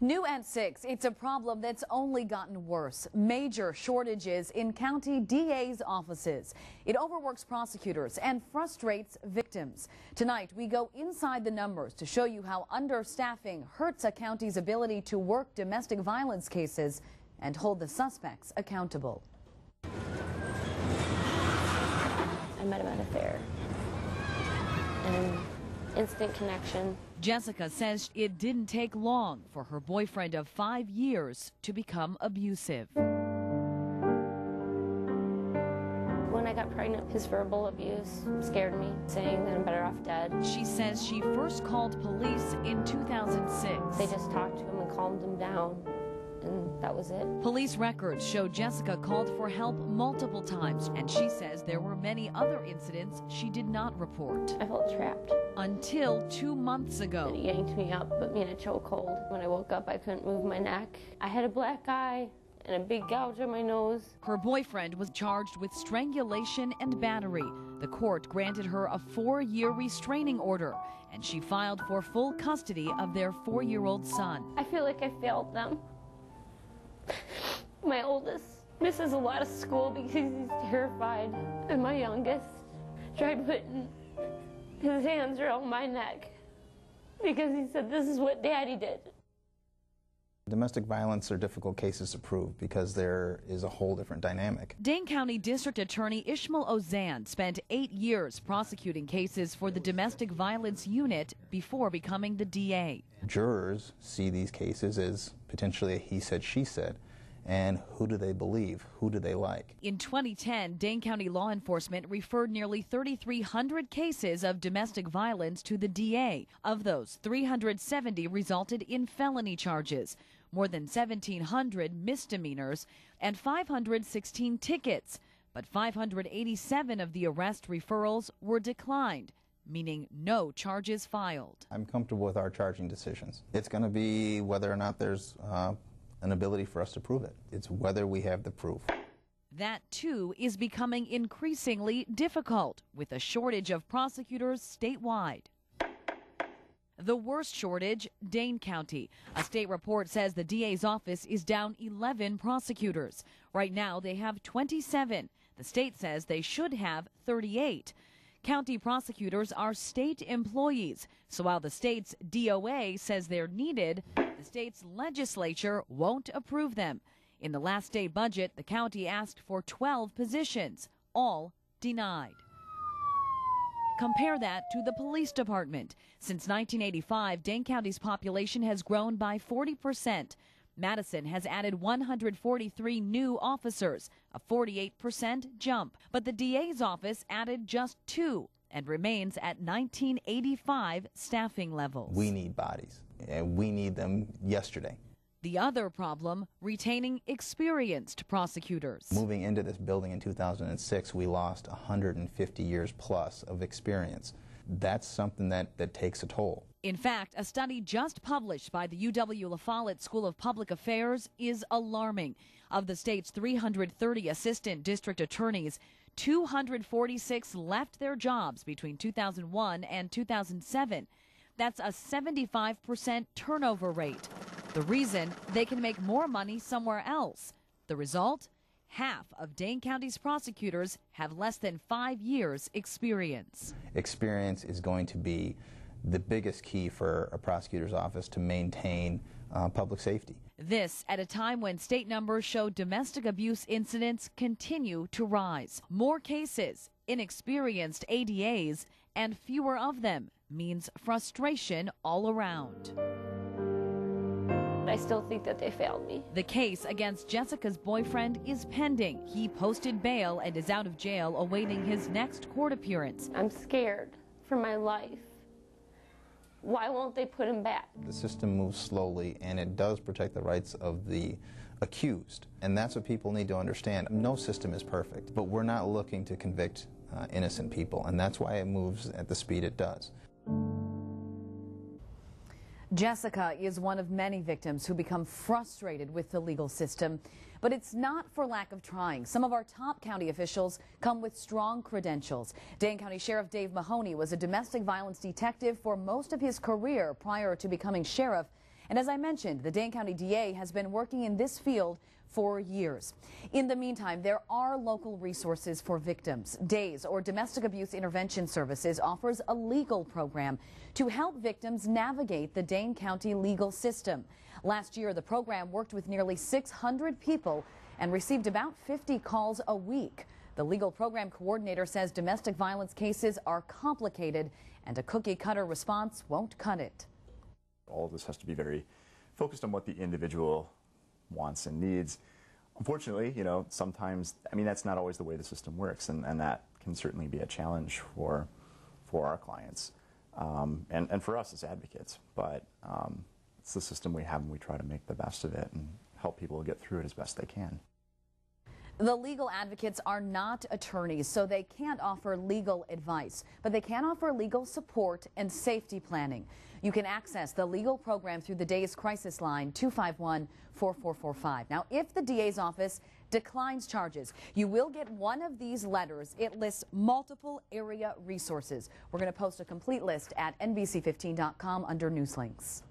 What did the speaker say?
New at 6, it's a problem that's only gotten worse. Major shortages in county DA's offices. It overworks prosecutors and frustrates victims. Tonight, we go inside the numbers to show you how understaffing hurts a county's ability to work domestic violence cases and hold the suspects accountable. I met him at a fair, and instant connection. Jessica says it didn't take long for her boyfriend of 5 years to become abusive. When I got pregnant, his verbal abuse scared me, saying that I'm better off dead. She says she first called police in 2006. They just talked to him and calmed him down, and that was it. Police records show Jessica called for help multiple times, and she says there were many other incidents she did not report. I felt trapped. Until 2 months ago. He yanked me up, put me in a chokehold. When I woke up, I couldn't move my neck. I had a black eye and a big gouge on my nose. Her boyfriend was charged with strangulation and battery. The court granted her a 4-year restraining order, and she filed for full custody of their 4-year-old son. I feel like I failed them. My oldest misses a lot of school because he's terrified, and my youngest tried putting his hands around my neck because he said this is what Daddy did. Domestic violence are difficult cases to prove because there is a whole different dynamic. Dane County District Attorney Ishmael Ozan spent 8 years prosecuting cases for the Domestic Violence Unit before becoming the DA. Jurors see these cases as potentially a he said, she said. And who do they believe? Who do they like? In 2010, Dane County law enforcement referred nearly 3,300 cases of domestic violence to the DA. Of those, 370 resulted in felony charges, more than 1,700 misdemeanors, and 516 tickets. But 587 of the arrest referrals were declined, meaning no charges filed. I'm comfortable with our charging decisions. It's going to be whether or not there's an ability for us to prove it. It's whether we have the proof. That, too, is becoming increasingly difficult with a shortage of prosecutors statewide. The worst shortage, Dane County. A state report says the DA's office is down 11 prosecutors. Right now, they have 27. The state says they should have 38. County prosecutors are state employees, so while the state's DOA says they're needed, the state's legislature won't approve them. In the last state budget, the county asked for 12 positions, all denied. Compare that to the police department. Since 1985, Dane County's population has grown by 40%. Madison has added 143 new officers, a 48% jump. But the DA's office added just 2 and remains at 1985 staffing levels. We need bodies, and we need them yesterday. The other problem, retaining experienced prosecutors. Moving into this building in 2006, we lost 150 years plus of experience. That's something that takes a toll. In fact, a study just published by the UW-La Follette School of Public Affairs is alarming. Of the state's 330 assistant district attorneys, 246 left their jobs between 2001 and 2007. That's a 75% turnover rate. The reason, they can make more money somewhere else. The result? Half of Dane County's prosecutors have less than 5 years experience. Experience is going to be the biggest key for a prosecutor's office to maintain public safety. This at a time when state numbers show domestic abuse incidents continue to rise. More cases, inexperienced ADAs, and fewer of them means frustration all around. I still think that they failed me. The case against Jessica's boyfriend is pending. He posted bail and is out of jail awaiting his next court appearance. I'm scared for my life. Why won't they put him back? The system moves slowly, and it does protect the rights of the accused. And that's what people need to understand. No system is perfect, but we're not looking to convict innocent people, and that's why it moves at the speed it does. Jessica is one of many victims who become frustrated with the legal system. But it's not for lack of trying. Some of our top county officials come with strong credentials. Dane County Sheriff Dave Mahoney was a domestic violence detective for most of his career prior to becoming sheriff. And as I mentioned, the Dane County DA has been working in this field for years. In the meantime, there are local resources for victims. DAYS, or Domestic Abuse Intervention Services, offers a legal program to help victims navigate the Dane County legal system. Last year, the program worked with nearly 600 people and received about 50 calls a week. The legal program coordinator says domestic violence cases are complicated and a cookie-cutter response won't cut it. All of this has to be very focused on what the individual wants and needs. Unfortunately, sometimes, that's not always the way the system works, and that can certainly be a challenge for our clients and for us as advocates. But it's the system we have, and we try to make the best of it and help people get through it as best they can. The legal advocates are not attorneys, so they can't offer legal advice, but they can offer legal support and safety planning. You can access the legal program through the DAYS crisis line 251-4445. Now, if the DA's office declines charges, you will get one of these letters. It lists multiple area resources. We're going to post a complete list at NBC15.com under News Links.